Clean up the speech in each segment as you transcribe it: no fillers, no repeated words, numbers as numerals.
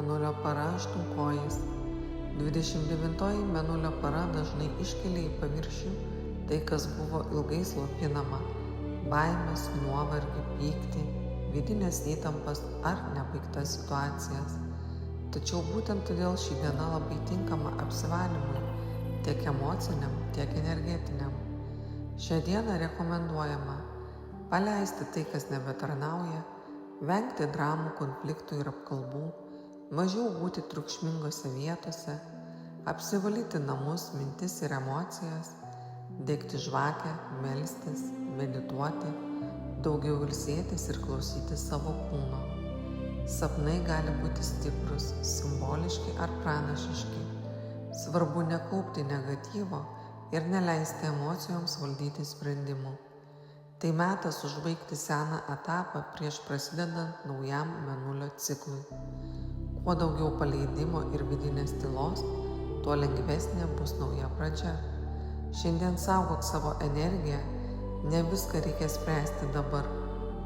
Mėnulio para aštunkojis. 29 Mėnulio para dažnai iškelia į paviršių tai, kas buvo ilgai slopinama – baimės, nuovargį, pyktį, vidinės įtampas ar nebaigtas situacijas. Tačiau būtent todėl ši diena labai tinkama apsivalymui, tiek emociniam, tiek energetiniam. Šią dieną rekomenduojama paleisti tai, kas nebetarnauja, vengti dramų, konfliktų ir apkalbų, mažiau būti triukšmingose vietose, apsivalyti namus, mintis ir emocijas, degti žvakę, melstis, medituoti, daugiau ilsėtis ir klausytis savo kūno. Sapnai gali būti stiprus, simboliški ar pranašiški. Svarbu nekaupti negatyvo ir neleisti emocijoms valdyti sprendimų. Tai metas užbaigti seną etapą prieš prasidedant naujam Mėnulio ciklui. Kuo daugiau paleidimo ir vidinės tylos, tuo lengvesnė bus nauja pradžia. Šiandien saugok savo energiją, ne viską reikia spręsti dabar.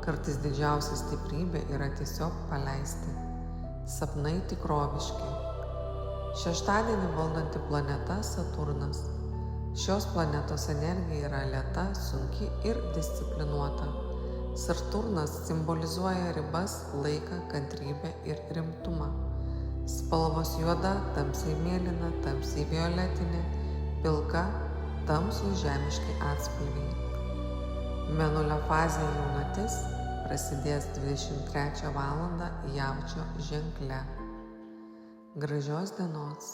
Kartais didžiausia stiprybė yra tiesiog paleisti. Sapnai tikroviški. Šeštadienį valdanti planeta Saturnas. Šios planetos energija yra lėta, sunki ir disciplinuota. Saturnas simbolizuoja ribas, laiką, kantrybę ir rimtumą. Spalvos juoda, tamsiai mėlyna, tamsiai violetinė, pilka, tamsūs žemiški atspalviai. Mėnulio fazė jaunatis prasidės 23 val. Jaučio ženkle. Gražios dienos!